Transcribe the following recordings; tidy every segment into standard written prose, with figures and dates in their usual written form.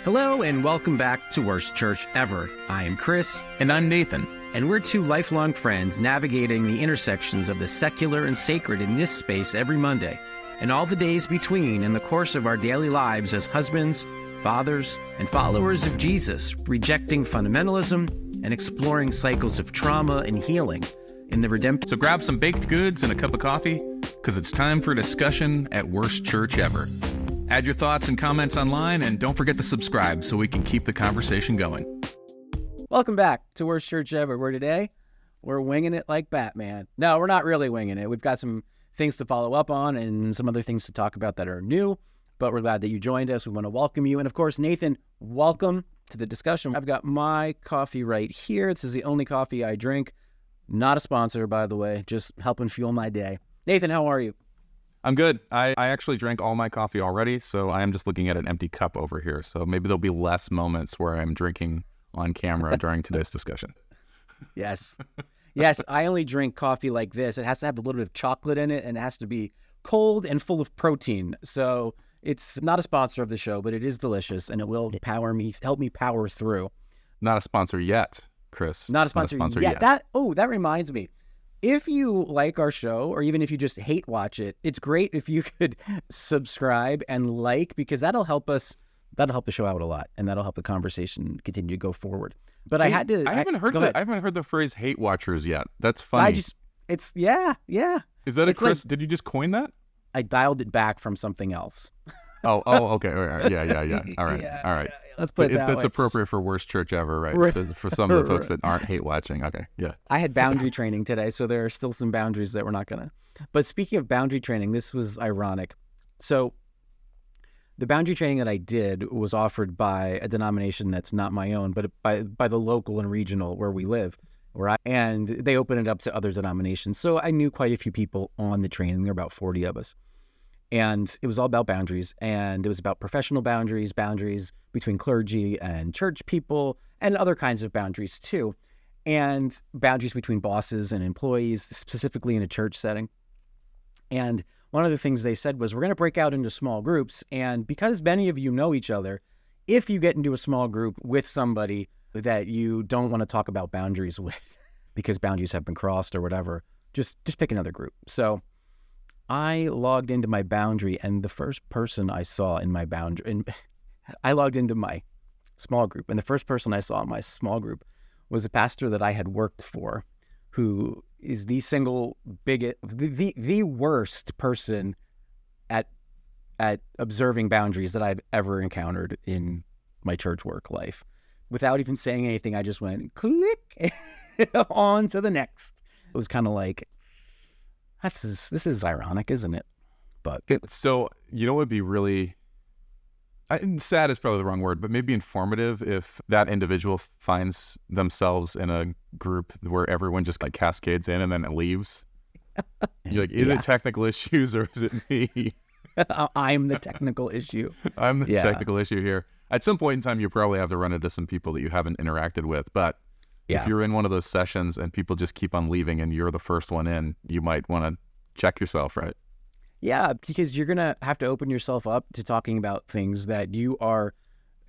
Hello and welcome back to Worst Church Ever. I am Chris. And I'm Nathan. And we're two lifelong friends navigating the intersections of the secular and sacred in this space every Monday, and all the days between in the course of our daily lives as husbands, fathers, and followers of Jesus, rejecting fundamentalism and exploring cycles of trauma and healing in the redemptive. So grab some baked goods and a cup of coffee, because it's time for a discussion at Worst Church Ever. Add your thoughts and comments online, and don't forget to subscribe so we can keep the conversation going. Welcome back to Worst Church Ever, where today we're winging it like Batman. No, we're not really winging it. We've got some things to follow up on and some other things to talk about that are new, but we're glad that you joined us. We want to welcome you. And of course, Nathan, welcome to the discussion. I've got my coffee right here. This is the only coffee I drink. Not a sponsor, by the way, just helping fuel my day. Nathan, how are you? I'm good. I actually drank all my coffee already, so I am just looking at an empty cup over here. So maybe there'll be less moments where I'm drinking on camera during today's discussion. Yes. Yes, I only drink coffee like this. It has to have a little bit of chocolate in it, and it has to be cold and full of protein. So it's not a sponsor of the show, but it is delicious, and it will help me power through. Not a sponsor yet, Chris. Not a sponsor yet. That reminds me. If you like our show, or even if you just hate watch it, it's great if you could subscribe and like, because that'll help the show out a lot, and that'll help the conversation continue to go forward. But I haven't heard the phrase "hate watchers" yet. That's funny. Yeah. Is that Chris? Did you just coin that? I dialed it back from something else. Oh, okay. All right. Yeah. All right. Yeah. Let's put it that That's way. appropriate for Worst Church Ever, right? For some of the folks that aren't hate watching. Okay, yeah. I had boundary training today, so there are still some boundaries that we're not going to. But speaking of boundary training, this was ironic. So the boundary training that I did was offered by a denomination that's not my own, but by the local and regional where we live, and they opened it up to other denominations. So I knew quite a few people on the training. There were about 40 of us. And it was all about boundaries, and it was about professional boundaries between clergy and church people, and other kinds of boundaries too, and boundaries between bosses and employees, specifically in a church setting. And one of the things they said was, we're going to break out into small groups, and because many of you know each other, if you get into a small group with somebody that you don't want to talk about boundaries with because boundaries have been crossed or whatever, just pick another group. So I logged into my boundary, and the first person I saw in my boundary, and I logged into my small group, and the first person I saw in my small group was a pastor that I had worked for, who is the single bigot, the worst person at observing boundaries that I've ever encountered in my church work life. Without even saying anything, I just went click on to the next. It was kind of like, this is ironic, isn't it? But so, you know what would be really sad is probably the wrong word, but maybe informative if that individual finds themselves in a group where everyone just like cascades in and then it leaves. You're like, is it technical issues or is it me? I'm the technical issue. I'm the technical issue here. At some point in time, you probably have to run into some people that you haven't interacted with, but if you're in one of those sessions and people just keep on leaving and you're the first one in, you might want to check yourself, right? Yeah, because you're going to have to open yourself up to talking about things that you are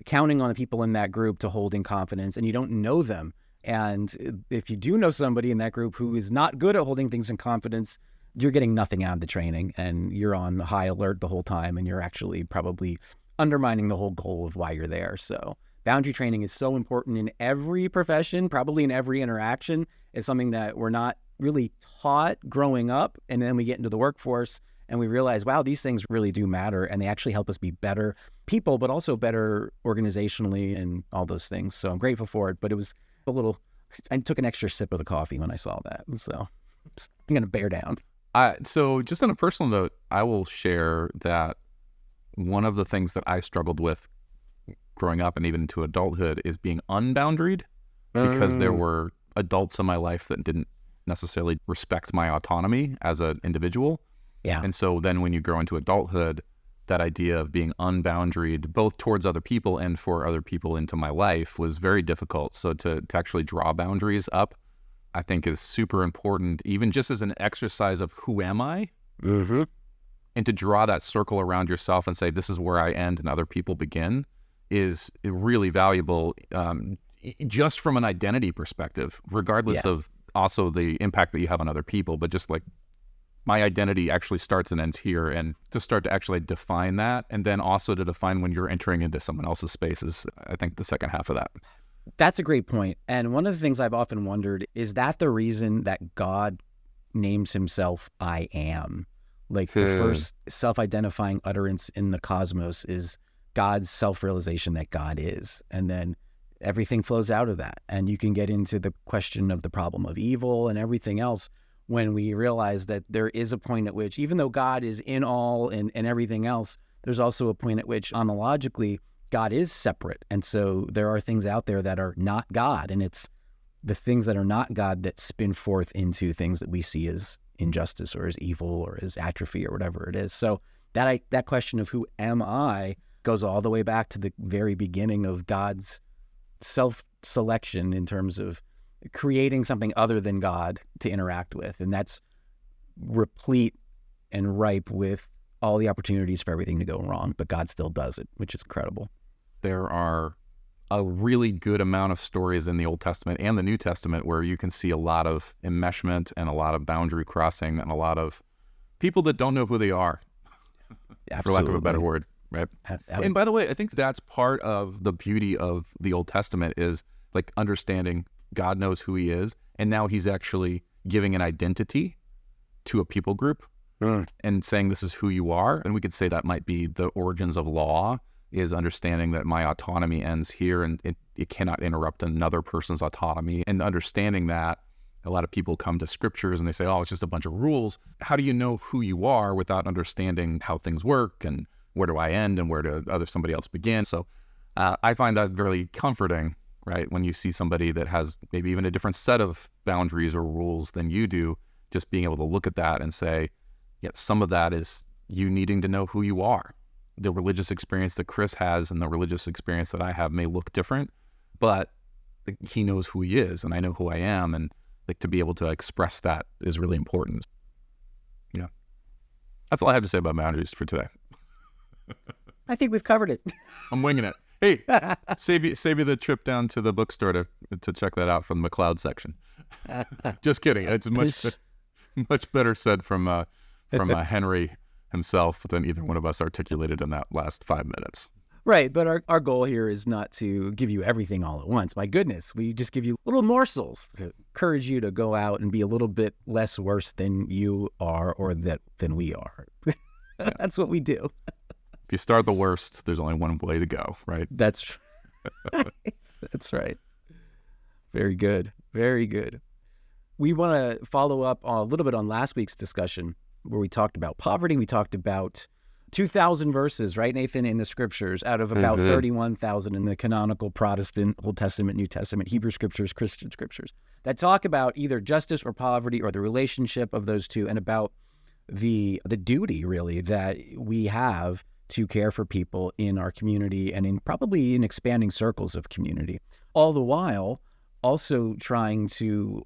counting on the people in that group to hold in confidence, and you don't know them. And if you do know somebody in that group who is not good at holding things in confidence, you're getting nothing out of the training, and you're on high alert the whole time, and you're actually probably undermining the whole goal of why you're there. So boundary training is so important in every profession, probably in every interaction. It's something that we're not really taught growing up, and then we get into the workforce and we realize, wow, these things really do matter, and they actually help us be better people, but also better organizationally and all those things. So I'm grateful for it, but it was I took an extra sip of the coffee when I saw that, so I'm going to bear down. So just on a personal note, I will share that one of the things that I struggled with growing up and even into adulthood is being unboundaried, because there were adults in my life that didn't necessarily respect my autonomy as an individual. Yeah. And so then when you grow into adulthood, that idea of being unboundaried both towards other people and for other people into my life was very difficult. So to actually draw boundaries up, I think is super important, even just as an exercise of who am I? And to draw that circle around yourself and say, this is where I end and other people begin is really valuable, just from an identity perspective, regardless of also the impact that you have on other people. But just like, my identity actually starts and ends here, and to start to actually define that, and then also to define when you're entering into someone else's space is, I think, the second half of that. That's a great point. And one of the things I've often wondered, is that the reason that God names himself I am? Like the first self-identifying utterance in the cosmos is God's self-realization that God is. And then everything flows out of that. And you can get into the question of the problem of evil and everything else when we realize that there is a point at which, even though God is in all and everything else, there's also a point at which, ontologically, God is separate. And so there are things out there that are not God. And it's the things that are not God that spin forth into things that we see as injustice or as evil or as atrophy or whatever it is. So that question of who am I goes all the way back to the very beginning of God's self-selection in terms of creating something other than God to interact with. And that's replete and ripe with all the opportunities for everything to go wrong, but God still does it, which is incredible. There are a really good amount of stories in the Old Testament and the New Testament where you can see a lot of enmeshment and a lot of boundary crossing and a lot of people that don't know who they are, for lack of a better word, right? And by the way, I think that's part of the beauty of the Old Testament is like understanding God knows who he is, and now he's actually giving an identity to a people group and saying this is who you are. And we could say that might be the origins of law, is understanding that my autonomy ends here and it cannot interrupt another person's autonomy. And understanding that, a lot of people come to scriptures and they say, oh, it's just a bunch of rules. How do you know who you are without understanding how things work and where do I end and where do somebody else begin? So I find that very comforting, right? When you see somebody that has maybe even a different set of boundaries or rules than you do, just being able to look at that and say, yeah, some of that is you needing to know who you are. The religious experience that Chris has and the religious experience that I have may look different, but he knows who he is and I know who I am. And like to be able to express that is really important. Yeah. That's all I have to say about boundaries for today. I think we've covered it. I'm winging it. Hey, save you the trip down to the bookstore to check that out from the McLeod section. Just kidding. It's much better said from Henry himself than either one of us articulated in that last 5 minutes. Right, but our goal here is not to give you everything all at once. My goodness, we just give you little morsels to encourage you to go out and be a little bit less worse than you are or than we are. That's what we do. If you start the worst, there's only one way to go, right? That's right. Very good. Very good. We want to follow up a little bit on last week's discussion where we talked about poverty. We talked about 2,000 verses, right, Nathan, in the scriptures out of about 31,000 in the canonical Protestant Old Testament, New Testament, Hebrew scriptures, Christian scriptures that talk about either justice or poverty or the relationship of those two, and about the duty, really, that we have to care for people in our community and probably in expanding circles of community. All the while also trying to,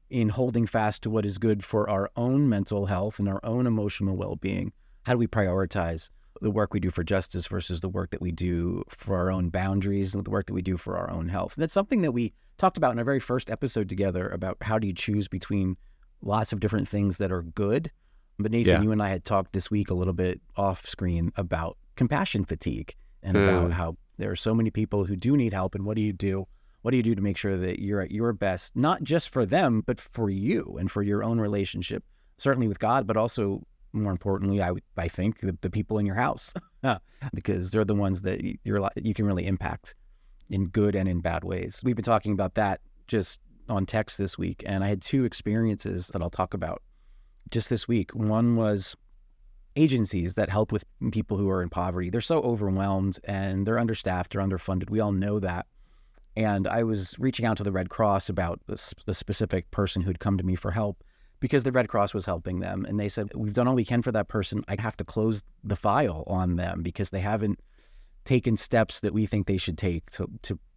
in holding fast to what is good for our own mental health and our own emotional well-being, how do we prioritize the work we do for justice versus the work that we do for our own boundaries and the work that we do for our own health? And that's something that we talked about in our very first episode together about how do you choose between lots of different things that are good. But Nathan, you and I had talked this week a little bit off screen about compassion fatigue and about how there are so many people who do need help. And what do you do? What do you do to make sure that you're at your best, not just for them, but for you and for your own relationship, certainly with God, but also more importantly, I think the people in your house, because they're the ones that you can really impact in good and in bad ways. We've been talking about that just on text this week, and I had two experiences that I'll talk about just this week. One was agencies that help with people who are in poverty. They're so overwhelmed and they're understaffed, they're underfunded. We all know that. And I was reaching out to the Red Cross about a specific person who'd come to me for help because the Red Cross was helping them. And they said, we've done all we can for that person. I have to close the file on them because they haven't taken steps that we think they should take to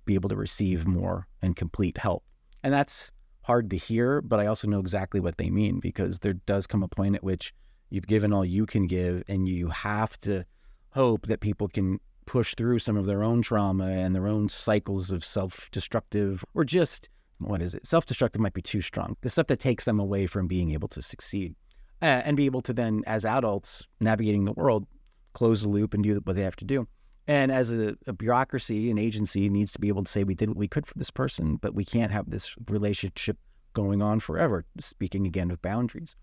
be able to receive more and complete help. And that's hard to hear, but I also know exactly what they mean, because there does come a point at which you've given all you can give and you have to hope that people can push through some of their own trauma and their own cycles of self-destructive, or just, what is it? Self-destructive might be too strong. The stuff that takes them away from being able to succeed and be able to then, as adults navigating the world, close the loop and do what they have to do. And as a bureaucracy, an agency needs to be able to say, we did what we could for this person, but we can't have this relationship going on forever, speaking again of boundaries.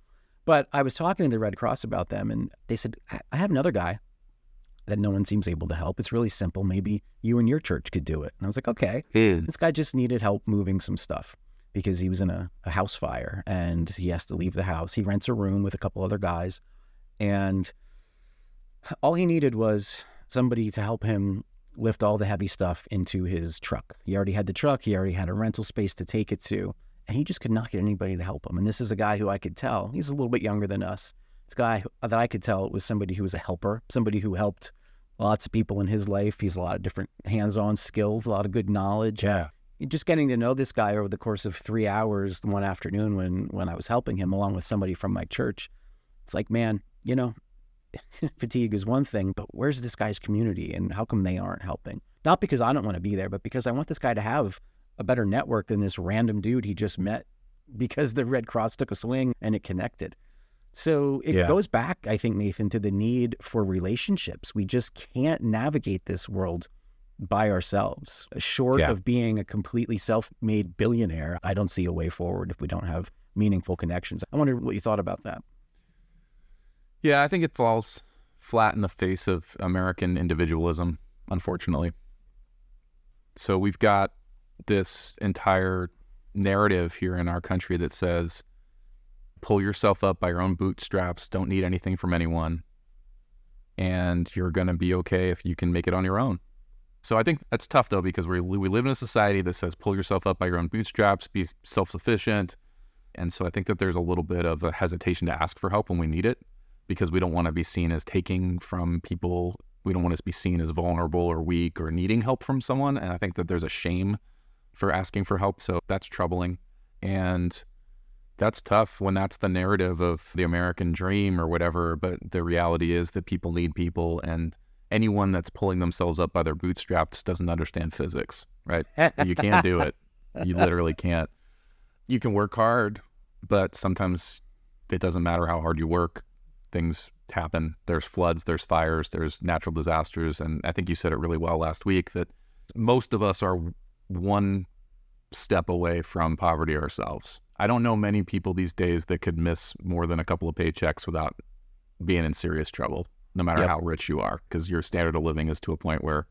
But I was talking to the Red Cross about them, and they said, I have another guy that no one seems able to help. It's really simple. Maybe you and your church could do it. And I was like, okay. This guy just needed help moving some stuff because he was in a house fire and he has to leave the house. He rents a room with a couple other guys, and all he needed was somebody to help him lift all the heavy stuff into his truck. He already had the truck. He already had a rental space to take it to. And he just could not get anybody to help him. And this is a guy who I could tell, he's a little bit younger than us. It's a guy that I could tell was somebody who was a helper, somebody who helped lots of people in his life. He's a lot of different hands-on skills, a lot of good knowledge. Yeah. Just getting to know this guy over the course of 3 hours one afternoon when I was helping him along with somebody from my church, it's like, man, you know, fatigue is one thing, but where's this guy's community and how come they aren't helping? Not because I don't want to be there, but because I want this guy to have a better network than this random dude he just met because the Red Cross took a swing and it connected. So it goes back, I think, Nathan, to the need for relationships. We just can't navigate this world by ourselves. Short of being a completely self-made billionaire, I don't see a way forward if we don't have meaningful connections. I wonder what you thought about that. Yeah, I think it falls flat in the face of American individualism, unfortunately. So we've got this entire narrative here in our country that says, pull yourself up by your own bootstraps, don't need anything from anyone, and you're going to be okay if you can make it on your own. So I think that's tough, though, because we live in a society that says pull yourself up by your own bootstraps, be self-sufficient. And so I think that there's a little bit of a hesitation to ask for help when we need it, because we don't want to be seen as taking from people. We don't want to be seen as vulnerable or weak or needing help from someone. And I think that there's a shame for asking for help. So that's troubling. And that's tough when that's the narrative of the American dream or whatever. But the reality is that people need people, and anyone that's pulling themselves up by their bootstraps doesn't understand physics, right? You can't do it. You literally can't. You can work hard, but sometimes it doesn't matter how hard you work. Things happen. There's floods, there's fires, there's natural disasters. And I think you said it really well last week that most of us are one step away from poverty ourselves. I don't know many people these days that could miss more than a couple of paychecks without being in serious trouble, no matter how rich you are, because your standard of living is to a point where,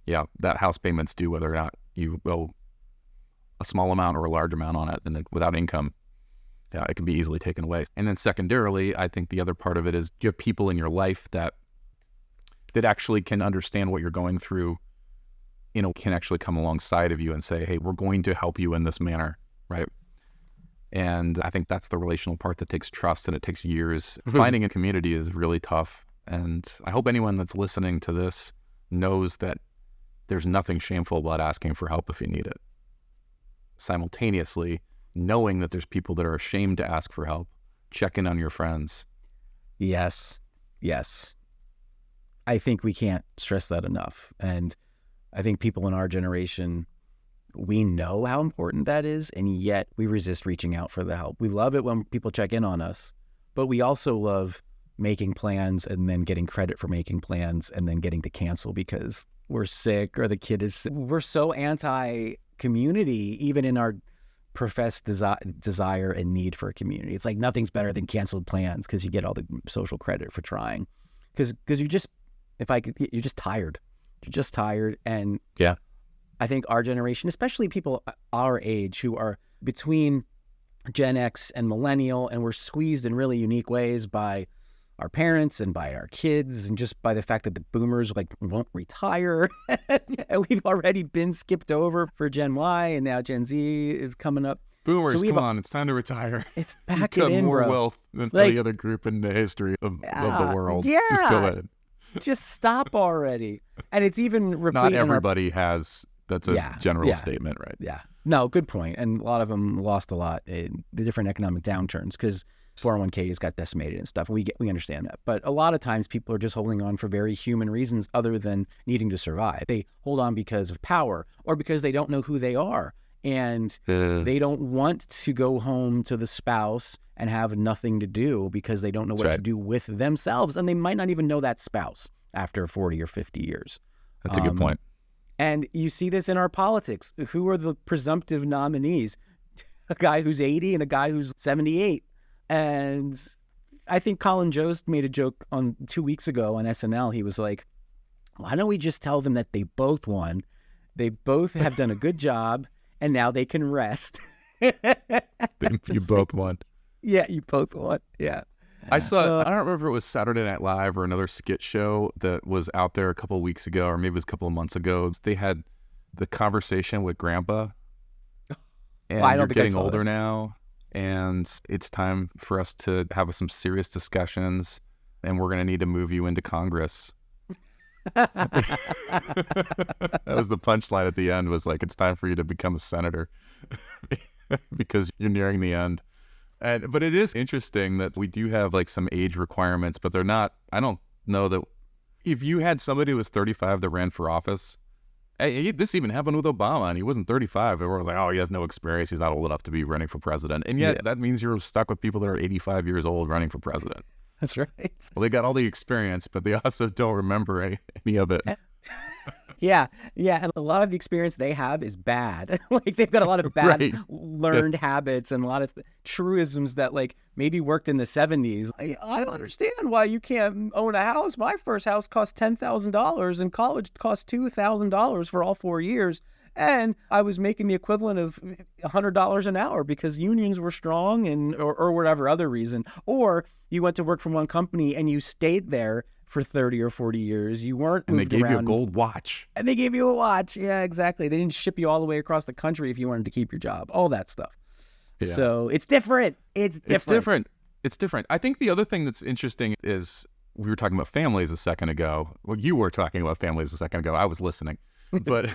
that house payment's due whether or not you owe a small amount or a large amount on it, and then without income, it can be easily taken away. And then secondarily, I think the other part of it is you have people in your life that actually can understand what you're going through, can actually come alongside of you and say, hey, we're going to help you in this manner, right? And I think that's the relational part that takes trust, and it takes years. Finding a community is really tough. And I hope anyone that's listening to this knows that there's nothing shameful about asking for help if you need it. Simultaneously, knowing that there's people that are ashamed to ask for help, check in on your friends. Yes. I think we can't stress that enough. And I think people in our generation, we know how important that is, and yet we resist reaching out for the help. We love it when people check in on us, but we also love making plans and then getting credit for making plans and then getting to cancel because we're sick or the kid is sick. We're so anti-community, even in our professed desire and need for a community. It's like nothing's better than canceled plans because you get all the social credit for trying. Because you're just tired. You're just tired. And I think our generation, especially people our age who are between Gen X and millennial, and we're squeezed in really unique ways by our parents and by our kids, and just by the fact that the boomers won't retire. And we've already been skipped over for Gen Y, and now Gen Z is coming up. Boomers, come on, it's time to retire. It's back in, in, more bro. Wealth than any other group in the history of the world. Yeah. Just go ahead. Just stop already. And it's even replete. Not everybody has. That's a general statement, right? Yeah. No, good point. And a lot of them lost a lot in the different economic downturns because 401ks got decimated and stuff. We understand that. But a lot of times people are just holding on for very human reasons other than needing to survive. They hold on because of power or because they don't know who they are. And they don't want to go home to the spouse and have nothing to do because they don't know what to do with themselves. And they might not even know that spouse after 40 or 50 years. That's a good point. And you see this in our politics. Who are the presumptive nominees? A guy who's 80 and a guy who's 78. And I think Colin Jost made a joke on 2 weeks ago on SNL. He was like, why don't we just tell them that they both won? They both have done a good job. And now they can rest. You both won. Yeah, you both won. Yeah. I saw, I don't remember if it was Saturday Night Live or another skit show that was out there a couple of weeks ago, or maybe it was a couple of months ago. They had the conversation with Grandpa. And I don't you're think getting older now, and it's time for us to have some serious discussions, and we're going to need to move you into Congress. That was the punchline at the end, was like, it's time for you to become a senator because you're nearing the end. But it is interesting that we do have like some age requirements, but they're not, I don't know that if you had somebody who was 35 that ran for office, this even happened with Obama, and he wasn't 35. Everyone was like, oh, he has no experience, he's not old enough to be running for president. And yet that means you're stuck with people that are 85 years old running for president. That's right. Well, they got all the experience, but they also don't remember any of it. Yeah. And a lot of the experience they have is bad. Like they've got a lot of bad learned habits and a lot of truisms that like maybe worked in the 70s. I don't understand why you can't own a house. My first house cost $10,000 and college cost $2,000 for all 4 years. And I was making the equivalent of $100 an hour because unions were strong and or whatever other reason. Or you went to work for one company and you stayed there for 30 or 40 years. You weren't moved around. And they gave you a gold watch. And they gave you a watch. Yeah, exactly. They didn't ship you all the way across the country if you wanted to keep your job. All that stuff. Yeah. So it's different. It's different. I think the other thing that's interesting is we were talking about families a second ago. Well, you were talking about families a second ago. I was listening. But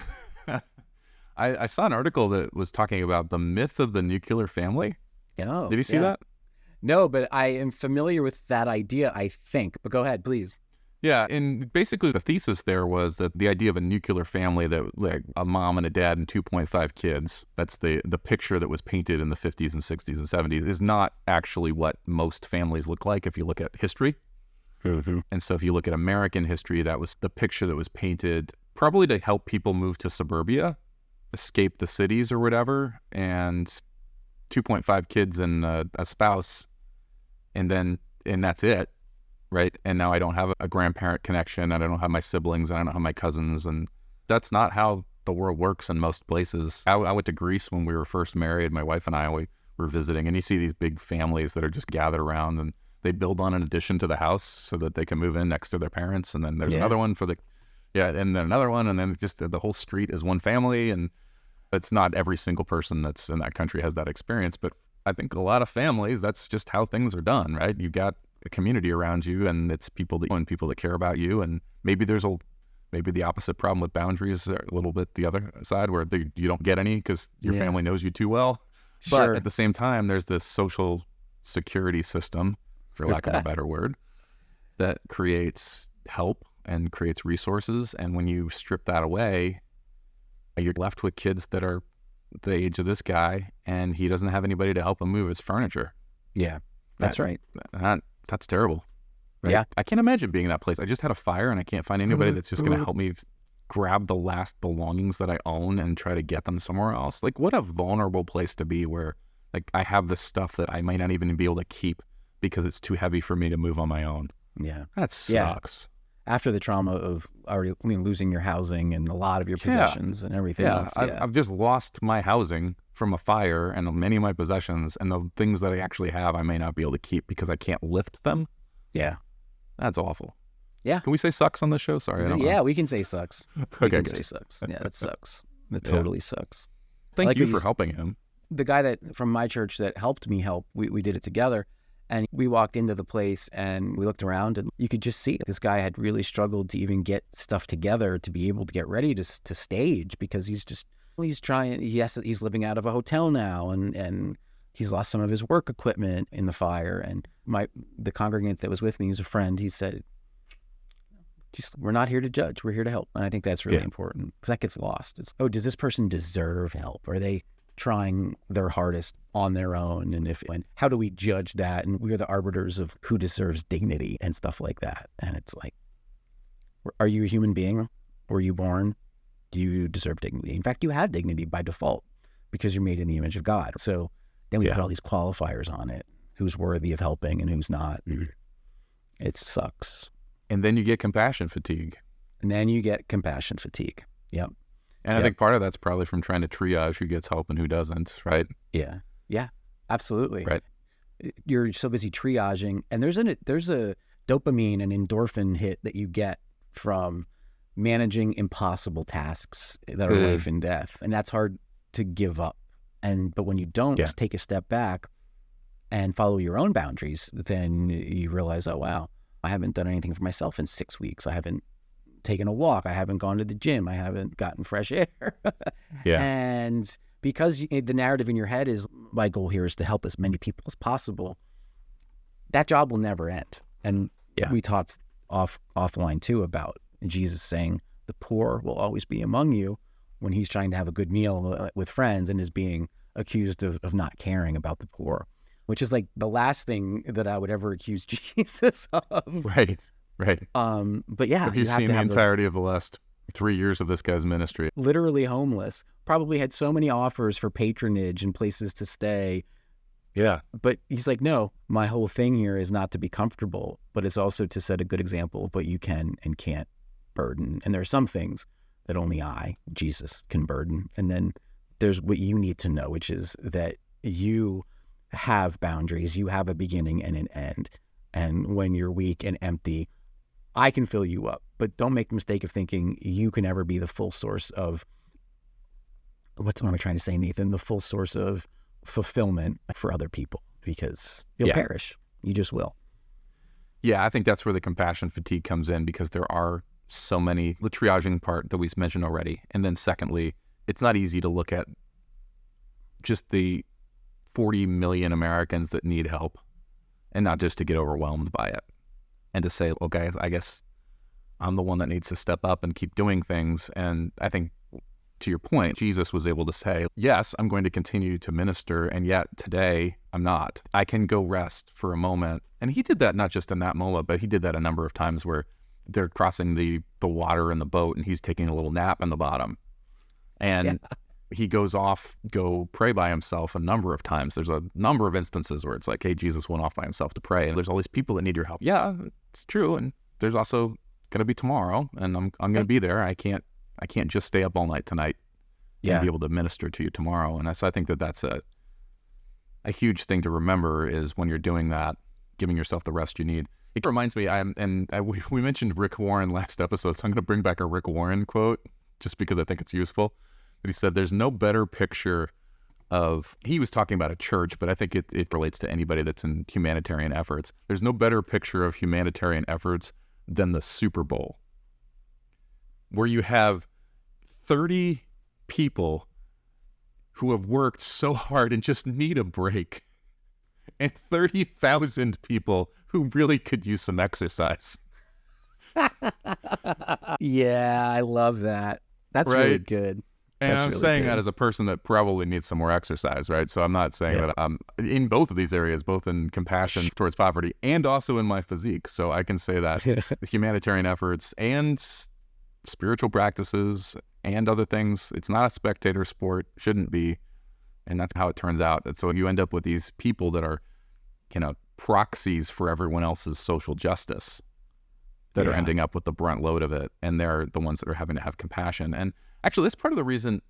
I saw an article that was talking about the myth of the nuclear family. Oh, did you see that? No, but I am familiar with that idea, I think. But go ahead, please. Yeah, and basically the thesis there was that the idea of a nuclear family, that like a mom and a dad and 2.5 kids, that's the picture that was painted in the 50s and 60s and 70s, is not actually what most families look like if you look at history. Mm-hmm. And so if you look at American history, that was the picture that was painted probably to help people move to suburbia, escape the cities or whatever, and 2.5 kids and a spouse, and that's it, right? And now I don't have a grandparent connection, and I don't have my siblings, and I don't have my cousins, and that's not how the world works in most places. I went to Greece when we were first married, my wife and I, we were visiting, and you see these big families that are just gathered around, and they build on an addition to the house so that they can move in next to their parents, and then there's another one for and then another one, and then just the whole street is one family. And it's not every single person that's in that country has that experience, but I think a lot of families, that's just how things are done, right? You got a community around you, and it's people that care about you, and maybe there's maybe the opposite problem with boundaries, a little bit the other side where you don't get any because your family knows you too well. Sure. But at the same time, there's this social security system, for lack of a better word, that creates help and creates resources. And when you strip that away, you're left with kids that are the age of this guy, and he doesn't have anybody to help him move his furniture. Yeah, that's right. That's terrible. Right? Yeah. I can't imagine being in that place. I just had a fire, and I can't find anybody that's just going to help me grab the last belongings that I own and try to get them somewhere else. Like, what a vulnerable place to be, where like I have this stuff that I might not even be able to keep because it's too heavy for me to move on my own. Yeah. That sucks. After the trauma of already losing your housing and a lot of your possessions and everything else. Yeah. I've just lost my housing from a fire and many of my possessions, and the things that I actually have I may not be able to keep because I can't lift them. Yeah. That's awful. Yeah. Can we say sucks on this show? Sorry, I don't know. Yeah, we can say sucks. We okay, can say sucks. Yeah, it sucks. It totally sucks. Thank you for helping him. The guy that from my church that helped me we did it together. And we walked into the place and we looked around, and you could just see this guy had really struggled to even get stuff together to be able to get ready to stage, because he's living out of a hotel now, and he's lost some of his work equipment in the fire. And the congregant that was with me, who's a friend, he said, we're not here to judge. We're here to help. And I think that's really important, because that gets lost. It's, does this person deserve help? Are they trying their hardest on their own? And how do we judge that? And we're the arbiters of who deserves dignity and stuff like that. And it's like, are you a human being? Were you born? Do you deserve dignity? In fact, you have dignity by default because you're made in the image of God. So then we put all these qualifiers on it. Who's worthy of helping and who's not. It sucks. And then you get compassion fatigue. Yep. And I think part of that's probably from trying to triage who gets help and who doesn't, right? Yeah. Yeah, absolutely. Right. You're so busy triaging, and there's a dopamine and endorphin hit that you get from managing impossible tasks that are life and death. And that's hard to give up. But when you don't just take a step back and follow your own boundaries, then you realize, oh, wow, I haven't done anything for myself in 6 weeks. I haven't taken a walk. I haven't gone to the gym. I haven't gotten fresh air. And because the narrative in your head is, my goal here is to help as many people as possible, that job will never end. And we talked offline too about Jesus saying the poor will always be among you, when he's trying to have a good meal with friends and is being accused of not caring about the poor, which is like the last thing that I would ever accuse Jesus of. Right. But yeah, have you seen the entirety of the last 3 years of this guy's ministry? Literally homeless, probably had so many offers for patronage and places to stay. Yeah. But he's like, no, my whole thing here is not to be comfortable, but it's also to set a good example of what you can and can't burden. And there are some things that only Jesus, can burden. And then there's what you need to know, which is that you have boundaries. You have a beginning and an end. And when you're weak and empty, I can fill you up. But don't make the mistake of thinking you can ever be the full source of, what am I trying to say, Nathan? The full source of fulfillment for other people, because you'll perish. You just will. Yeah, I think that's where the compassion fatigue comes in, because there are so many, the triaging part that we've mentioned already. And then secondly, it's not easy to look at just the 40 million Americans that need help and not just to get overwhelmed by it and to say, okay, I guess I'm the one that needs to step up and keep doing things. And I think, to your point, Jesus was able to say, yes, I'm going to continue to minister, and yet today I'm not. I can go rest for a moment. And he did that not just in that moment, but he did that a number of times where they're crossing the water in the boat and he's taking a little nap in the bottom. And he goes off, go pray by himself a number of times. There's a number of instances where it's like, hey, Jesus went off by himself to pray, and there's all these people that need your help. Yeah, it's true. And there's also going to be tomorrow, and I'm going to be there. I can't just stay up all night tonight and be able to minister to you tomorrow. And so I think that that's a huge thing to remember, is when you're doing that, giving yourself the rest you need. It reminds me, we mentioned Rick Warren last episode, so I'm going to bring back a Rick Warren quote just because I think it's useful. But he said, there's no better picture of, he was talking about a church, but I think it relates to anybody that's in humanitarian efforts. There's no better picture of humanitarian efforts than the Super Bowl, where you have 30 people who have worked so hard and just need a break, and 30,000 people who really could use some exercise. Yeah, I love that. That's really good. And I'm saying that as a person that probably needs some more exercise, right? So I'm not saying that I'm in both of these areas, both in compassion towards poverty and also in my physique. So I can say that humanitarian efforts and spiritual practices and other things, it's not a spectator sport, shouldn't be. And that's how it turns out. And so you end up with these people that are, proxies for everyone else's social justice that are ending up with the brunt load of it. And they're the ones that are having to have compassion. And actually, that's part of the reason,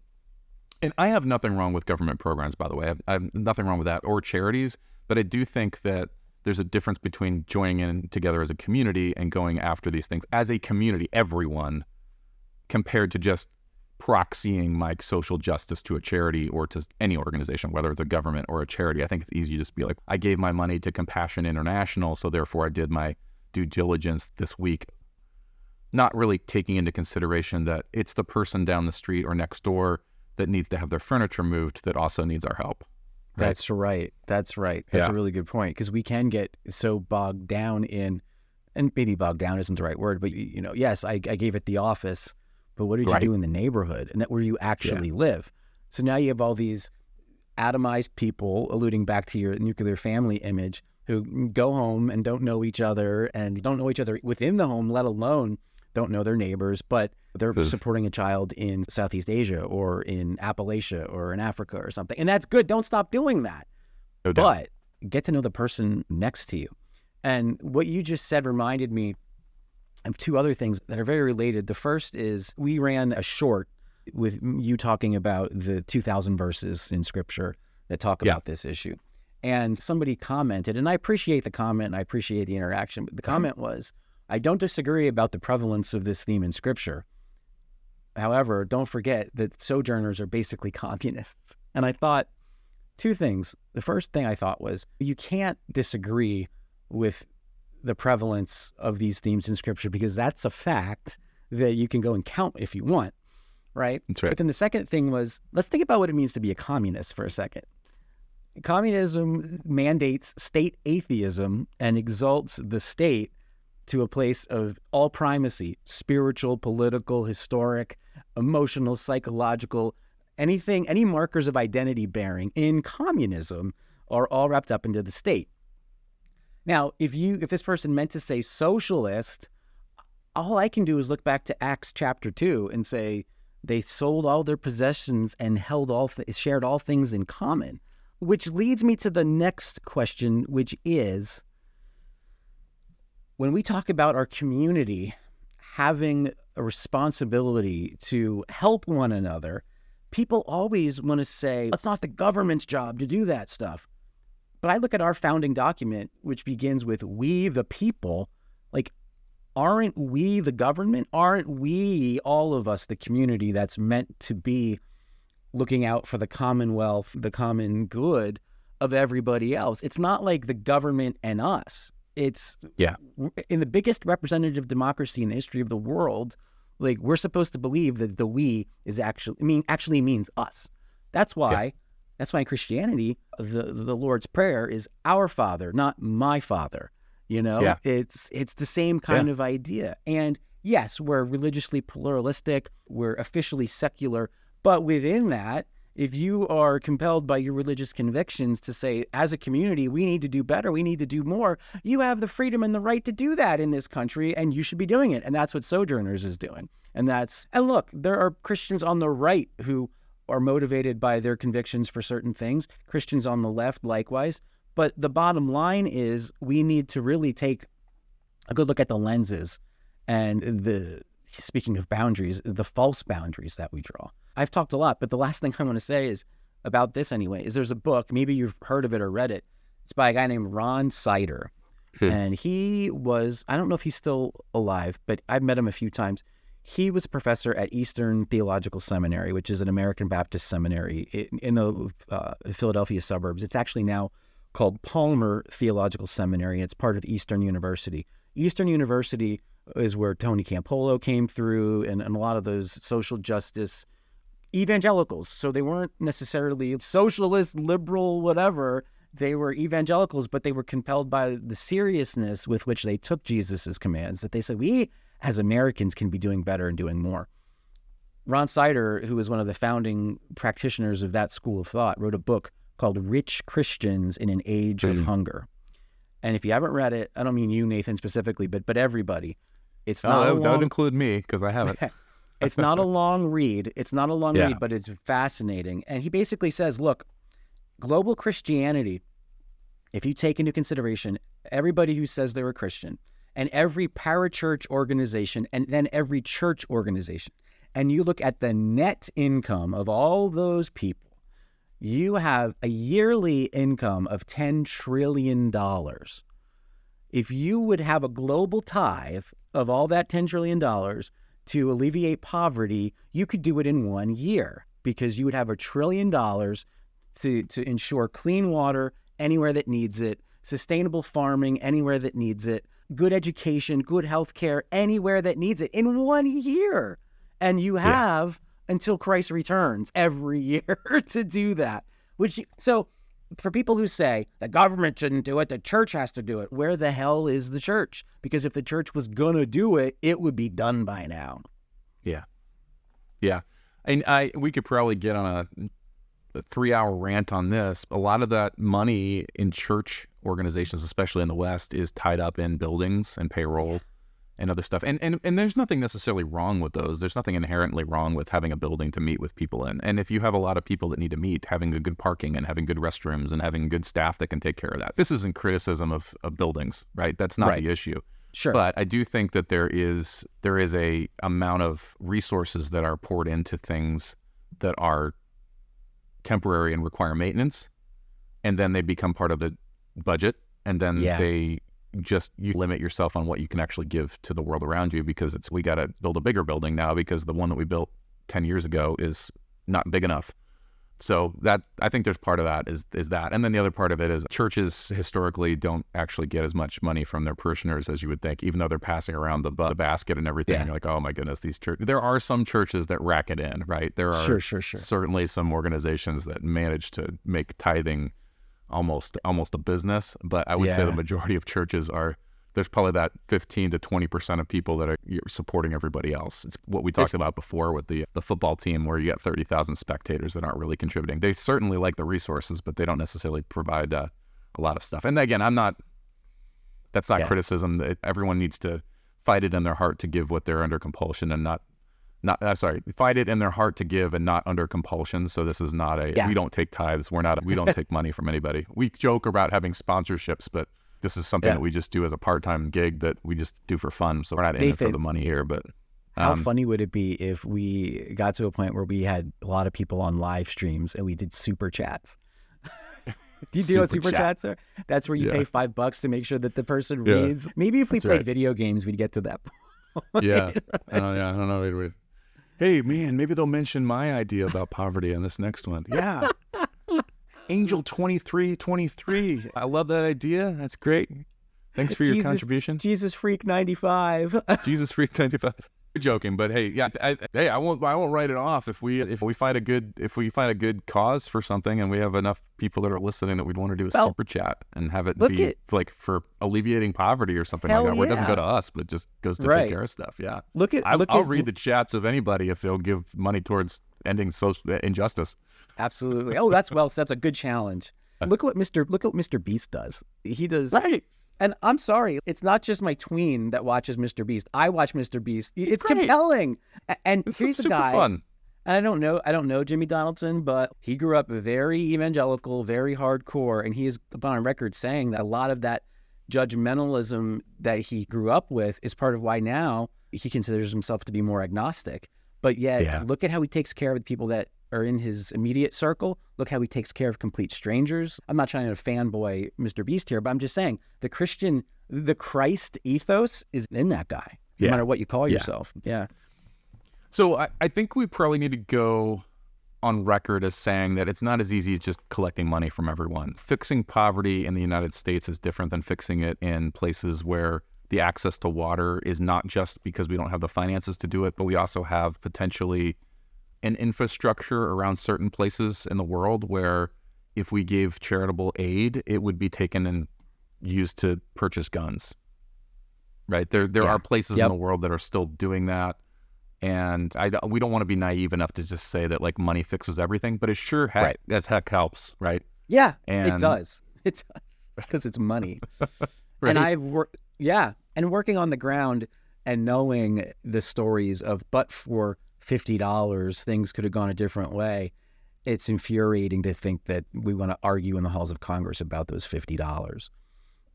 and I have nothing wrong with government programs, by the way. I have nothing wrong with that, or charities. But I do think that there's a difference between joining in together as a community and going after these things as a community, everyone, compared to just proxying my social justice to a charity or to any organization, whether it's a government or a charity. I think it's easy to just be like, I gave my money to Compassion International, so therefore I did my due diligence this week, not really taking into consideration that it's the person down the street or next door that needs to have their furniture moved that also needs our help. That's right. That's right. That's Yeah. a really good point, because we can get so bogged down in, and maybe bogged down isn't the right word, but yes, I gave it the office, but what did you Right. do in the neighborhood and that where you actually live? So now you have all these atomized people, alluding back to your nuclear family image, who go home and don't know each other and don't know each other within the home, let alone don't know their neighbors, but they're Oof. supporting a child in Southeast Asia or in Appalachia or in Africa or something. And that's good. Don't stop doing that. No doubt. But get to know the person next to you. And what you just said reminded me of two other things that are very related. The first is we ran a short with you talking about the 2,000 verses in Scripture that talk about this issue. And somebody commented, and I appreciate the comment, and I appreciate the interaction, but the comment was, I don't disagree about the prevalence of this theme in Scripture. However, don't forget that sojourners are basically communists. And I thought two things. The first thing I thought was, you can't disagree with the prevalence of these themes in Scripture, because that's a fact that you can go and count if you want, right? That's right. But then the second thing was, let's think about what it means to be a communist for a second. Communism mandates state atheism and exalts the state to a place of all primacy, spiritual, political, historic, emotional, psychological, anything, any markers of identity bearing in communism are all wrapped up into the state. Now, if this person meant to say socialist, all I can do is look back to Acts chapter 2 and say they sold all their possessions and shared all things in common, which leads me to the next question, which is, when we talk about our community having a responsibility to help one another, people always want to say, it's not the government's job to do that stuff. But I look at our founding document, which begins with "we the people." Like, aren't we the government? Aren't we, all of us, the community that's meant to be looking out for the commonwealth, the common good of everybody else? It's not like the government and us. It's in the biggest representative democracy in the history of the world. Like, we're supposed to believe that the "we" is actually means us. That's why in Christianity, the Lord's Prayer is "Our Father," not "My Father." It's the same kind of idea. And yes, we're religiously pluralistic, we're officially secular, but within that, if you are compelled by your religious convictions to say, as a community, we need to do better, we need to do more, you have the freedom and the right to do that in this country, and you should be doing it. And that's what Sojourners is doing. And look, there are Christians on the right who are motivated by their convictions for certain things, Christians on the left likewise. But the bottom line is, we need to really take a good look at the lenses and speaking of boundaries, the false boundaries that we draw. I've talked a lot, but the last thing I want to say is about this anyway, is there's a book, maybe you've heard of it or read it. It's by a guy named Ron Sider. And he was, I don't know if he's still alive, but I've met him a few times. He was a professor at Eastern Theological Seminary, which is an American Baptist seminary in the Philadelphia suburbs. It's actually now called Palmer Theological Seminary. It's part of Eastern University. Eastern University is where Tony Campolo came through and a lot of those social justice evangelicals. So they weren't necessarily socialist, liberal, whatever. They were evangelicals, but they were compelled by the seriousness with which they took Jesus's commands, that they said, we as Americans can be doing better and doing more. Ron Sider, who was one of the founding practitioners of that school of thought, wrote a book called Rich Christians in an Age of Hunger. And if you haven't read it, I don't mean you, Nathan, specifically, but everybody. It's not that would include me, because I haven't. It's not a long read. It's not a long read, but it's fascinating. And he basically says, look, global Christianity, if you take into consideration everybody who says they're a Christian and every parachurch organization and then every church organization, and you look at the net income of all those people, you have a yearly income of $10 trillion. If you would have a global tithe of all that $10 trillion to alleviate poverty, you could do it in 1 year, because you would have $1 trillion to ensure clean water anywhere that needs it, sustainable farming anywhere that needs it, good education, good health care anywhere that needs it in 1 year. And you have until Christ returns every year to do that. So for people who say the government shouldn't do it, the church has to do it, where the hell is the church? Because if the church was going to do it, it would be done by now. Yeah. Yeah. And we could probably get on a 3-hour rant on this. A lot of that money in church organizations, especially in the West, is tied up in buildings and payroll and other stuff. And there's nothing necessarily wrong with those. There's nothing inherently wrong with having a building to meet with people in. And if you have a lot of people that need to meet, having a good parking and having good restrooms and having good staff that can take care of that. This isn't criticism of buildings, right? That's not the issue. Sure. But I do think that there is a amount of resources that are poured into things that are temporary and require maintenance, and then they become part of the budget, and then you limit yourself on what you can actually give to the world around you, because we got to build a bigger building now because the one that we built 10 years ago is not big enough. So that, I think there's part of that is that. And then the other part of it is churches historically don't actually get as much money from their parishioners as you would think, even though they're passing around the basket and everything. And you're like, oh my goodness, these churches. There are some churches that rack it in, right? There are certainly some organizations that manage to make tithing almost a business, but I would say the majority of churches there's probably that 15 to 20% of people that are supporting everybody else. It's what we talked about before with the football team, where you get 30,000 spectators that aren't really contributing. They certainly like the resources, but they don't necessarily provide a lot of stuff. And again, that's not criticism. Everyone needs to fight it in their heart to give what they're under compulsion, and fight it in their heart to give and not under compulsion. So this is not we don't take tithes. We don't take money from anybody. We joke about having sponsorships, but this is something that we just do as a part-time gig that we just do for fun. So we're not in it for the money here. But how funny would it be if we got to a point where we had a lot of people on live streams and we did super chats? Do you know what super chats are? That's where you pay $5 to make sure that the person reads. Maybe if we played video games, we'd get to that point. Yeah. I don't know. Hey, man, maybe they'll mention my idea about poverty in this next one. Yeah. Angel 2323. I love that idea. That's great. Thanks for your contribution. Jesus Freak 95. Jesus Freak 95. You're joking, but hey, I won't write it off if we find a good cause for something, and we have enough people that are listening that we'd want to do a super chat and have it be like for alleviating poverty or something like that, where it doesn't go to us, but just goes to take care of stuff. Yeah. I'll read the chats of anybody if they'll give money towards ending social injustice. Absolutely. Oh, that's a good challenge. Look what Mr. Beast does. He does. Right. And I'm sorry, it's not just my tween that watches Mr. Beast. I watch Mr. Beast. It's compelling. And here's a guy. Fun. And I don't know Jimmy Donaldson, but he grew up very evangelical, very hardcore, and he is on record saying that a lot of that judgmentalism that he grew up with is part of why now he considers himself to be more agnostic. But yet, look at how he takes care of the people that are in his immediate circle. Look how he takes care of complete strangers. I'm not trying to fanboy Mr. Beast here, but I'm just saying the Christ ethos is in that guy, no matter what you call yourself. Yeah. So I think we probably need to go on record as saying that it's not as easy as just collecting money from everyone. Fixing poverty in the United States is different than fixing it in places where the access to water is not just because we don't have the finances to do it, but we also have potentially an infrastructure around certain places in the world where if we gave charitable aid, it would be taken and used to purchase guns, right? There are places in the world that are still doing that. And we don't want to be naive enough to just say that like money fixes everything, but it sure as heck helps, right? Yeah, it does. It does because it's money. Right? And and working on the ground and knowing the stories of, but for $50, things could have gone a different way. It's infuriating to think that we want to argue in the halls of Congress about those $50.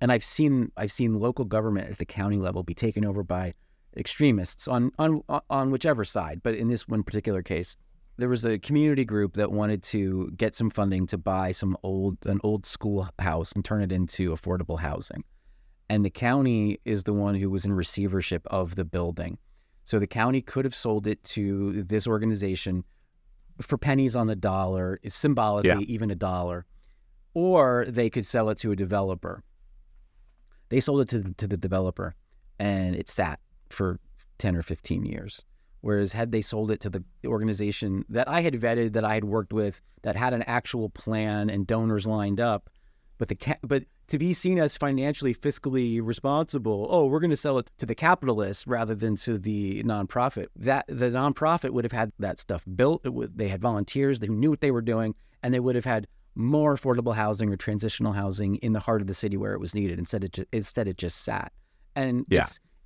And I've seen local government at the county level be taken over by extremists on whichever side. But in this one particular case, there was a community group that wanted to get some funding to buy an old schoolhouse and turn it into affordable housing. And the county is the one who was in receivership of the building. So the county could have sold it to this organization for pennies on the dollar, symbolically even $1, or they could sell it to a developer. They sold it to the developer, and it sat for 10 or 15 years. Whereas had they sold it to the organization that I had vetted, that I had worked with, that had an actual plan and donors lined up, but to be seen as financially, fiscally responsible, oh, we're going to sell it to the capitalists rather than to the nonprofit. That the nonprofit would have had that stuff built. They had volunteers who knew what they were doing, and they would have had more affordable housing or transitional housing in the heart of the city where it was needed. Instead, it just sat. And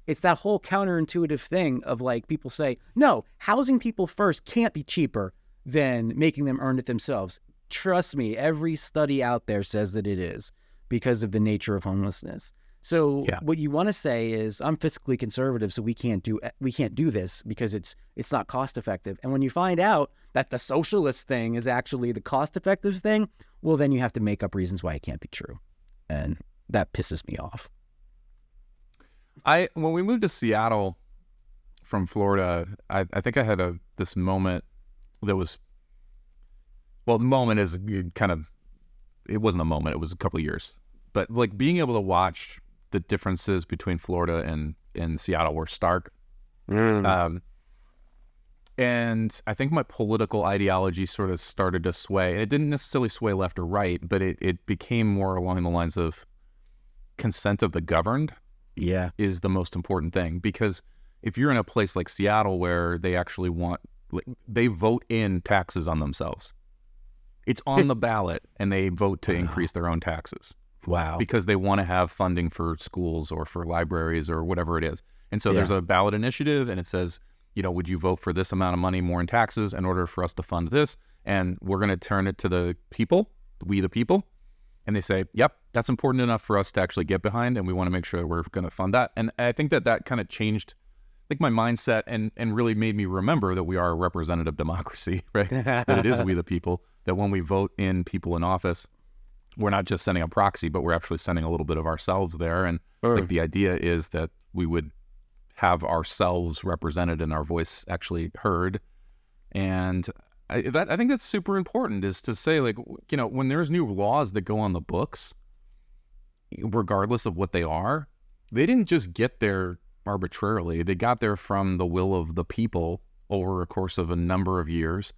it's that whole counterintuitive thing of like people say, no, housing people first can't be cheaper than making them earn it themselves. Trust me, every study out there says that it is because of the nature of homelessness. So what you want to say is, I'm fiscally conservative, so we can't do this because it's not cost effective. And when you find out that the socialist thing is actually the cost effective thing, well, then you have to make up reasons why it can't be true, and that pisses me off. When we moved to Seattle from Florida, I think I had this moment that was, well, the moment is kind of, it wasn't a moment, it was a couple of years. But like being able to watch the differences between Florida and Seattle were stark. And I think my political ideology sort of started to sway. It didn't necessarily sway left or right, but it became more along the lines of consent of the governed. Yeah, is the most important thing, because if you're in a place like Seattle where they actually they vote in taxes on themselves, it's on the ballot, and they vote to increase their own taxes. Wow. Because they want to have funding for schools or for libraries or whatever it is. And so there's a ballot initiative, and it says, would you vote for this amount of money more in taxes in order for us to fund this? And we're going to turn it to the people, we the people. And they say, yep, that's important enough for us to actually get behind, and we want to make sure that we're going to fund that. And I think that kind of changed like my mindset and really made me remember that we are a representative democracy, right? That it is we the people, that when we vote in people in office, we're not just sending a proxy, but we're actually sending a little bit of ourselves there. And like the idea is that we would have ourselves represented and our voice actually heard. And I think that's super important, is to say, like, when there's new laws that go on the books, regardless of what they are, they didn't just get there arbitrarily. They got there from the will of the people over a course of a number of years.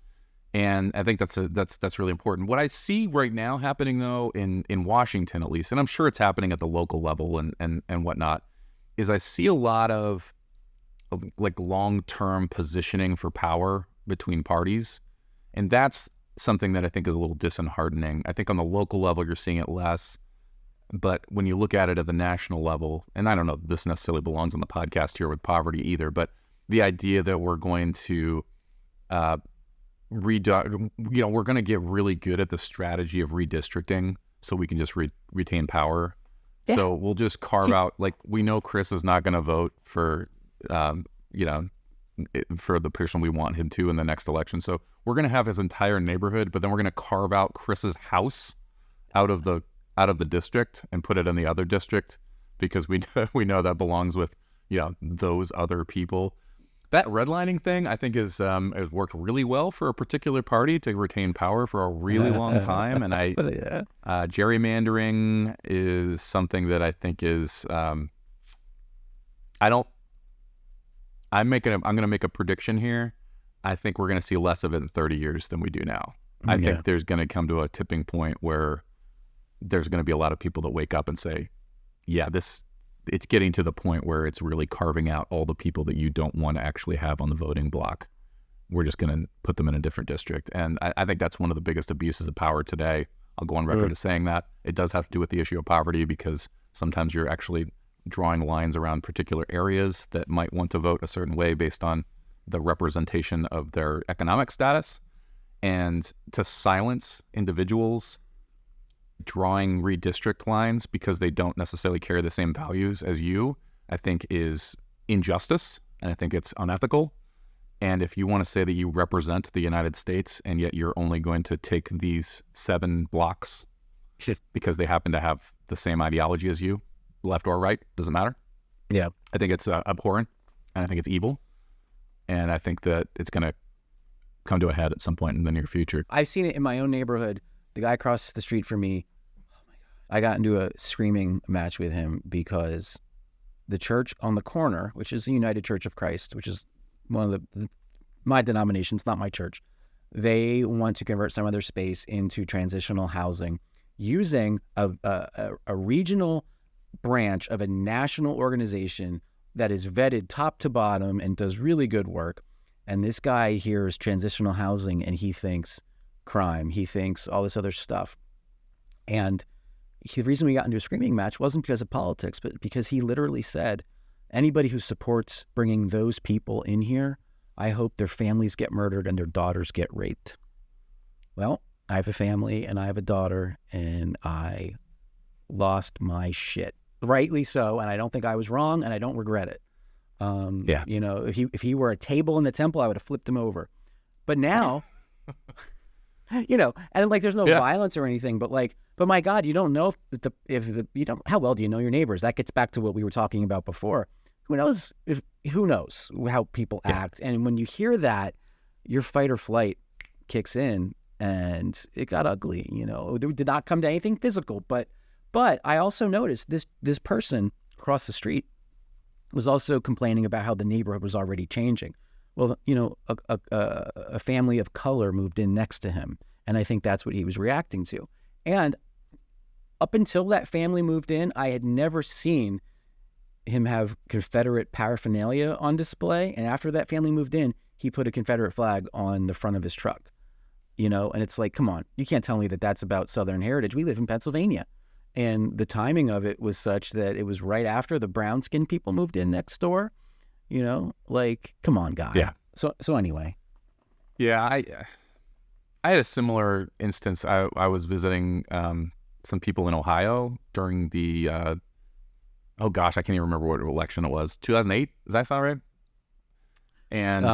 And I think that's really important. What I see right now happening, though, in Washington at least, and I'm sure it's happening at the local level and whatnot, is I see a lot of like long-term positioning for power between parties. And that's something that I think is a little disheartening. I think on the local level, you're seeing it less. But when you look at it at the national level, and I don't know if this necessarily belongs on the podcast here with poverty either, but the idea that we're going to, we're going to get really good at the strategy of redistricting so we can just retain power. Yeah. So we'll just carve out, like, we know Chris is not going to vote for, for the person we want him to in the next election. So we're going to have his entire neighborhood, but then we're going to carve out Chris's house out of the district and put it in the other district, because we know that belongs with those other people. That redlining thing, I think, has worked really well for a particular party to retain power for a really long time. And gerrymandering is something that I think is I'm going to make a prediction here. I think we're going to see less of it in 30 years than we do now. I think there's going to come to a tipping point where there's going to be a lot of people that wake up and say, yeah, it's getting to the point where it's really carving out all the people that you don't want to actually have on the voting block. We're just going to put them in a different district. And I think that's one of the biggest abuses of power today. I'll go on record as saying that. It does have to do with the issue of poverty, because sometimes you're actually drawing lines around particular areas that might want to vote a certain way based on the representation of their economic status. And to silence individuals drawing redistrict lines because they don't necessarily carry the same values as you, I think is injustice, and I think it's unethical. And if you want to say that you represent the United States and yet you're only going to take these 7 blocks because they happen to have the same ideology as you, left or right, doesn't matter. Yeah. I think it's abhorrent, and I think it's evil. And I think that it's going to come to a head at some point in the near future. I've seen it in my own neighborhood. The guy across the street from me, oh my God, I got into a screaming match with him because the church on the corner, which is the United Church of Christ, which is my denomination, it's not my church. They want to convert some of their space into transitional housing using a regional branch of a national organization that is vetted top to bottom and does really good work. And this guy hears transitional housing and he thinks crime. He thinks all this other stuff. And the reason we got into a screaming match wasn't because of politics, but because he literally said, anybody who supports bringing those people in here, I hope their families get murdered and their daughters get raped. Well, I have a family and I have a daughter and I lost my shit. Rightly so. And I don't think I was wrong and I don't regret it. You know, if he were a table in the temple, I would have flipped him over. But now, you know, and like there's no violence or anything, but my God, you don't know how well do you know your neighbors? That gets back to what we were talking about before. Who knows how people act? And when you hear that, your fight or flight kicks in, and it got ugly. You know, it did not come to anything physical, but I also noticed this person across the street was also complaining about how the neighborhood was already changing. Well, you know, a family of color moved in next to him, and I think that's what he was reacting to. And up until that family moved in, I had never seen him have Confederate paraphernalia on display. And after that family moved in, he put a Confederate flag on the front of his truck, you know, and it's like, come on, you can't tell me that that's about Southern heritage. We live in Pennsylvania. And the timing of it was such that it was right after the brown skinned people moved in next door, you know, like, come on, guy. Yeah. So anyway. Yeah. I had a similar instance. I was visiting some people in Ohio during the, oh gosh, I can't even remember what election it was. 2008, does that sound right? And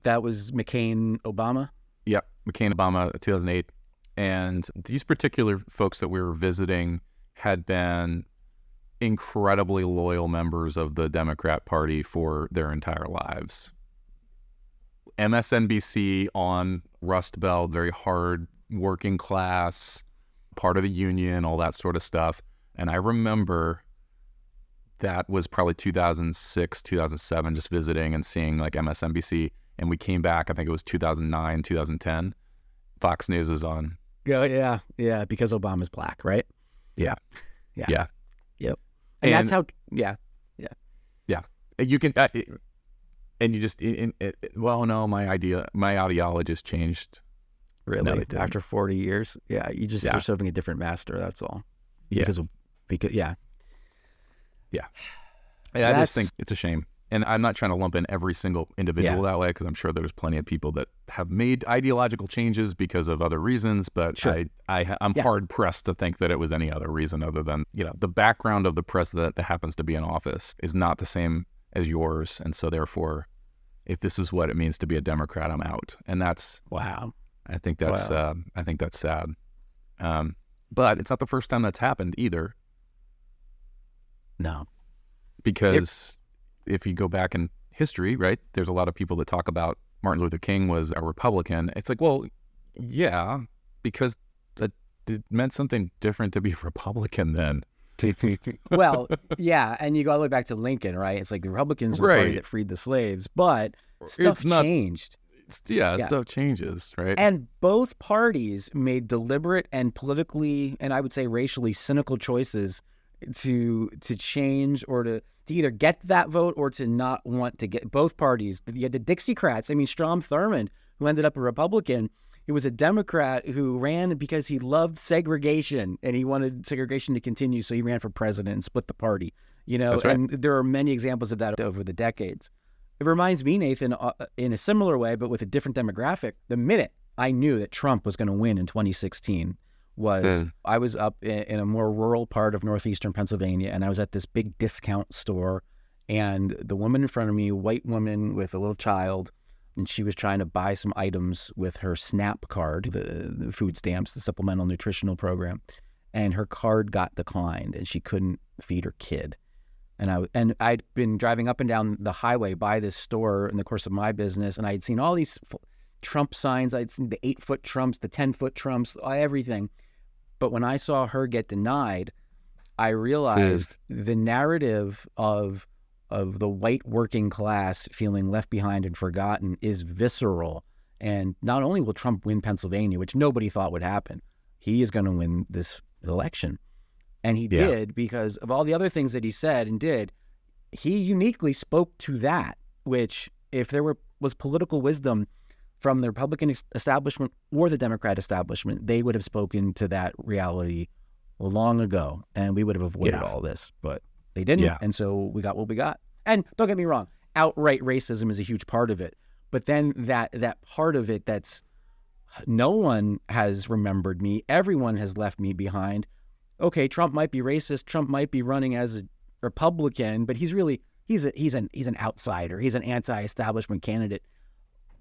that was McCain, Obama? Yep, McCain, Obama, 2008. And these particular folks that we were visiting had been incredibly loyal members of the Democrat Party for their entire lives. MSNBC on Rust Belt, very hard working class, part of the union, all that sort of stuff. And I remember that was probably 2006, 2007, just visiting and seeing like MSNBC. And we came back, I think it was 2009, 2010. Fox News was on. Yeah, because Obama's black, right? Yeah. Yep. And that's how, yeah. You can, and you just, well, no, my ideology has changed. Really? No, after 40 years? Yeah, you're serving a different master, that's all. Yeah. Because Yeah, I just think it's a shame. And I'm not trying to lump in every single individual that way, because I'm sure there's plenty of people that have made ideological changes because of other reasons. But sure. I'm hard pressed to think that it was any other reason other than, you know, the background of the president that happens to be in office is not the same as yours. And so therefore, if this is what it means to be a Democrat, I'm out. And that's, wow. I think that's sad. But it's not the first time that's happened either. No. Because if you go back in history, right, there's a lot of people that talk about Martin Luther King was a Republican. It's like, well, yeah, because it meant something different to be Republican then. Well, yeah, and you go all the way back to Lincoln, right? It's like the Republicans were the party that freed the slaves, but stuff changed. Stuff changes, right? And both parties made deliberate and politically, and I would say racially cynical choices to change or to either get that vote or to not want to get. Both parties. You had the Dixiecrats. I mean, Strom Thurmond, who ended up a Republican, he was a Democrat who ran because he loved segregation and he wanted segregation to continue, so he ran for president and split the party. You know, That's right. And there are many examples of that over the decades. It reminds me, Nathan, in a similar way, but with a different demographic. The minute I knew that Trump was going to win in 2016 was I was up in a more rural part of northeastern Pennsylvania, and I was at this big discount store, and the woman in front of me, white woman with a little child, and she was trying to buy some items with her SNAP card, the food stamps, the Supplemental Nutritional Program, and her card got declined, and she couldn't feed her kid. And I'd been driving up and down the highway by this store in the course of my business, and I'd seen all these Trump signs. I'd seen the 8-foot Trumps, the 10-foot Trumps, everything. But when I saw her get denied, I realized the narrative of the white working class feeling left behind and forgotten is visceral. And not only will Trump win Pennsylvania, which nobody thought would happen, he is going to win this election. And he did, because of all the other things that he said and did. He uniquely spoke to that, which if there was political wisdom from the Republican establishment or the Democrat establishment, they would have spoken to that reality long ago, and we would have avoided all this. But they didn't, and so we got what we got. And don't get me wrong, outright racism is a huge part of it. But then that part of it that's no one has remembered me, everyone has left me behind. Okay, Trump might be racist, Trump might be running as a Republican, but he's an outsider. He's an anti-establishment candidate.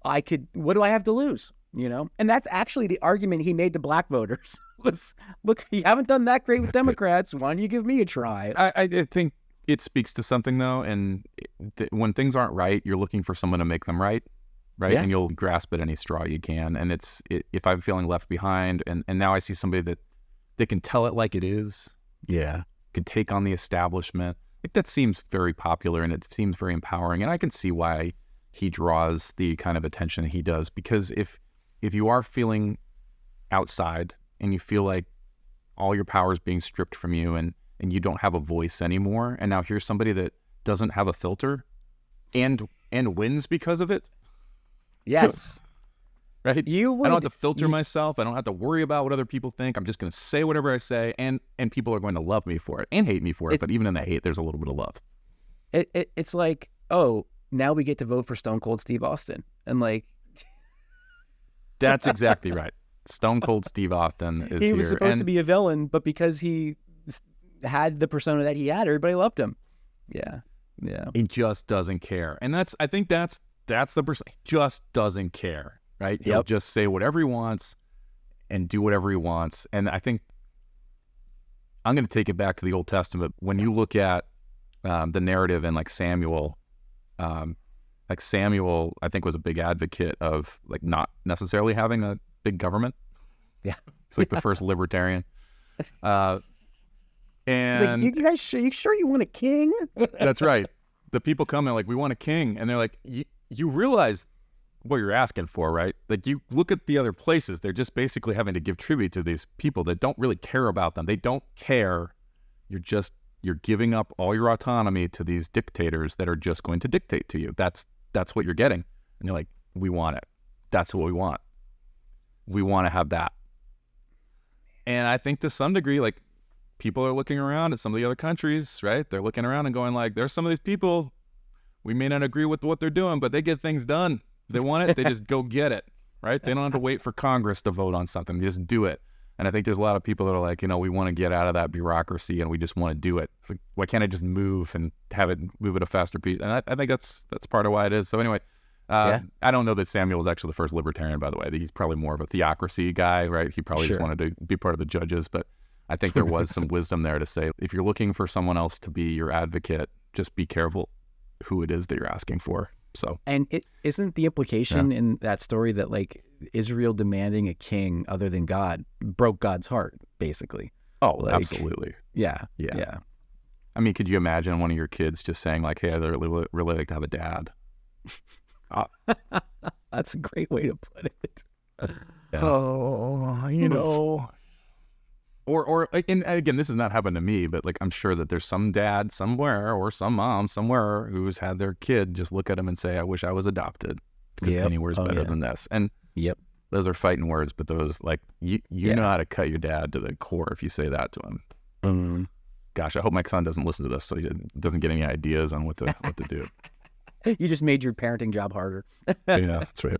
What do I have to lose? And that's actually the argument he made to black voters was, look, you haven't done that great with Democrats. Why don't you give me a try? I think it speaks to something though. And when things aren't right, you're looking for someone to make them right. Right. Yeah. And you'll grasp at any straw you can. And if I'm feeling left behind and now I see somebody that they can tell it like it is. Yeah. Can take on the establishment. That seems very popular and it seems very empowering. And I can see why he draws the kind of attention he does, because if you are feeling outside and you feel like all your power is being stripped from you and you don't have a voice anymore, and now here's somebody that doesn't have a filter and wins because of it. Yes. Right? I don't have to filter myself. I don't have to worry about what other people think. I'm just going to say whatever I say, and people are going to love me for it and hate me for it. But even in the hate, there's a little bit of love. It's like, oh, now we get to vote for Stone Cold Steve Austin. And like... That's exactly right. Stone Cold Steve Austin is here. He was supposed to be a villain, but because he had the persona that he had, everybody loved him. Yeah. Yeah. He just doesn't care. And I think that's the person. He just doesn't care. Right? He'll just say whatever he wants and do whatever he wants. And I think I'm going to take it back to the Old Testament. When you look at the narrative in like Samuel, I think was a big advocate of like not necessarily having a big government. Yeah. It's like the first libertarian. And like, you guys, you sure you want a king? That's right. The people come in like, we want a king. And they're like, you realize what you're asking for, right? Like you look at the other places, they're just basically having to give tribute to these people that don't really care about them. They don't care. You're giving up all your autonomy to these dictators that are just going to dictate to you. That's what you're getting. And you're like, we want it. That's what we want. We want to have that. And I think to some degree, like people are looking around at some of the other countries, right? They're looking around and going like, there's some of these people, we may not agree with what they're doing, but they get things done. They want it, they just go get it, right? They don't have to wait for Congress to vote on something. They just do it. And I think there's a lot of people that are like, we want to get out of that bureaucracy and we just want to do it. It's like, why can't I just move and move at a faster pace? And I think that's part of why it is. So anyway, I don't know that Samuel was actually the first libertarian, by the way. He's probably more of a theocracy guy, right? He probably just wanted to be part of the judges. But I think there was some wisdom there to say, if you're looking for someone else to be your advocate, just be careful who it is that you're asking for. So, and it isn't the implication in that story that like Israel demanding a king other than God broke God's heart, basically. Oh, like, absolutely. Yeah. I mean, could you imagine one of your kids just saying like, "Hey, I'd really like to have a dad"? That's a great way to put it. Yeah. Oh, Or and again, this has not happened to me, but like I'm sure that there's some dad somewhere or some mom somewhere who's had their kid just look at him and say, "I wish I was adopted because anywhere's better than this." And those are fighting words, but those like you know how to cut your dad to the core if you say that to him. Mm-hmm. Gosh, I hope my son doesn't listen to this so he doesn't get any ideas on what to do. You just made your parenting job harder. Yeah, that's right.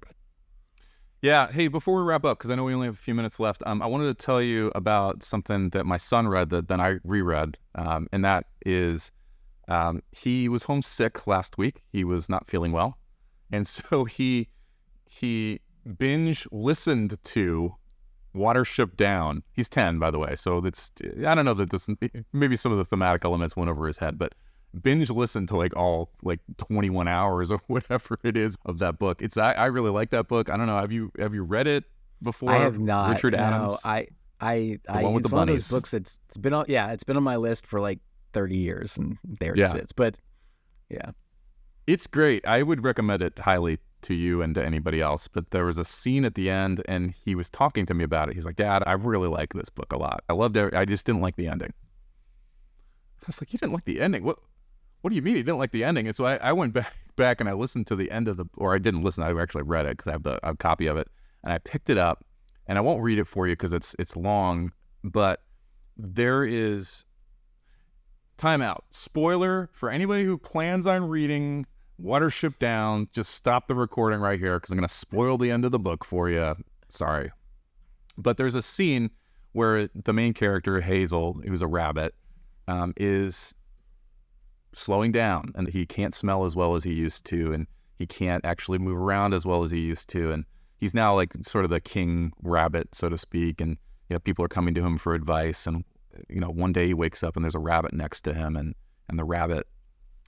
Yeah. Hey, before we wrap up, because I know we only have a few minutes left, I wanted to tell you about something that my son read that then I reread, and that is he was homesick last week. He was not feeling well, and so he binge listened to Watership Down. He's 10, by the way, so I don't know that this maybe some of the thematic elements went over his head, but binge listen to like all like 21 hours or whatever it is of that book. I really like that book. I don't know. Have you read it before? I have not. Richard Adams. I it's one of those books that's been on my list for like 30 years and there it sits. But Yeah. It's great. I would recommend it highly to you and to anybody else. But there was a scene at the end, and he was talking to me about it. He's like, Dad, I really like this book a lot. I loved it. I just didn't like the ending. I was like, you didn't like the ending? What do you mean you didn't like the ending? And so I went back and I listened to the end of or I didn't listen. I actually read it because I have a copy of it. And I picked it up, and I won't read it for you because it's long, but there is timeout. Spoiler for anybody who plans on reading Watership Down, just stop the recording right here because I'm going to spoil the end of the book for you. Sorry. But there's a scene where the main character, Hazel, who's a rabbit, is slowing down, and he can't smell as well as he used to, and he can't actually move around as well as he used to, and he's now like sort of the king rabbit, so to speak, and people are coming to him for advice, and one day he wakes up and there's a rabbit next to him, and the rabbit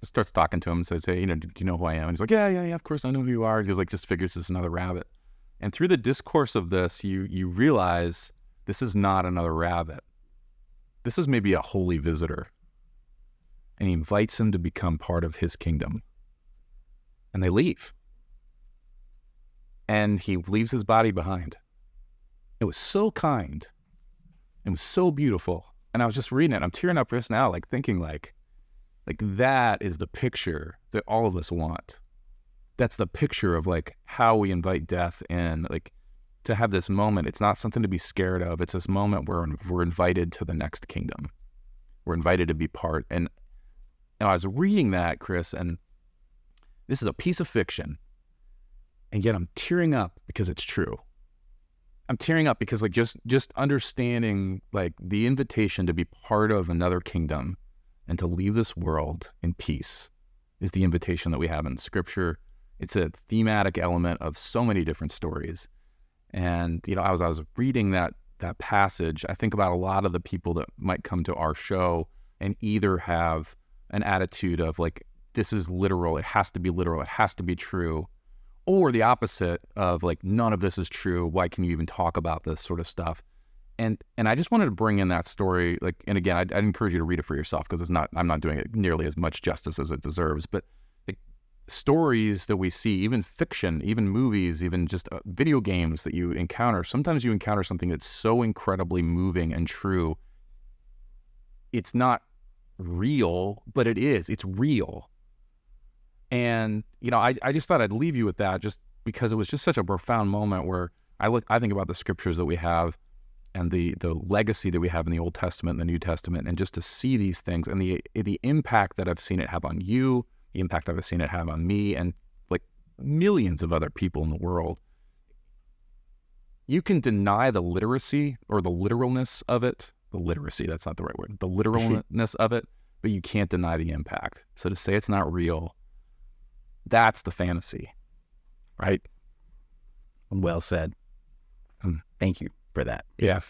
starts talking to him and says, hey, do you know who I am? And he's like, yeah, of course I know who you are. He's like, just figures it's another rabbit. And through the discourse of this, you realize this is not another rabbit. This is maybe a holy visitor. And he invites him to become part of his kingdom. And they leave. And he leaves his body behind. It was so kind. It was so beautiful. And I was just reading it. I'm tearing up just now, like thinking like that is the picture that all of us want. That's the picture of like how we invite death in, like to have this moment. It's not something to be scared of. It's this moment where we're invited to the next kingdom. We're invited to be part. And I was reading that, Chris, and this is a piece of fiction. And yet I'm tearing up because it's true. I'm tearing up because like just understanding like the invitation to be part of another kingdom and to leave this world in peace is the invitation that we have in Scripture. It's a thematic element of so many different stories. And, I was reading that passage, I think about a lot of the people that might come to our show and either have an attitude of like, this is literal, it has to be literal, it has to be true, or the opposite of like, none of this is true, why can you even talk about this sort of stuff? And I just wanted to bring in that story, like, and again, I'd encourage you to read it for yourself because I'm not doing it nearly as much justice as it deserves, but like, stories that we see, even fiction, even movies, even just video games that you encounter, sometimes you encounter something that's so incredibly moving and true. It's not real, but it is. It's real. And, I just thought I'd leave you with that just because it was just such a profound moment where I think about the scriptures that we have and the legacy that we have in the Old Testament and the New Testament, and just to see these things and the impact that I've seen it have on you, the impact I've seen it have on me, and like millions of other people in the world. You can deny the literacy or the literalness of it. The literacy, that's not the right word. The literalness of it, but you can't deny the impact. So to say it's not real, that's the fantasy, right? Well said. Thank you for that. Yeah.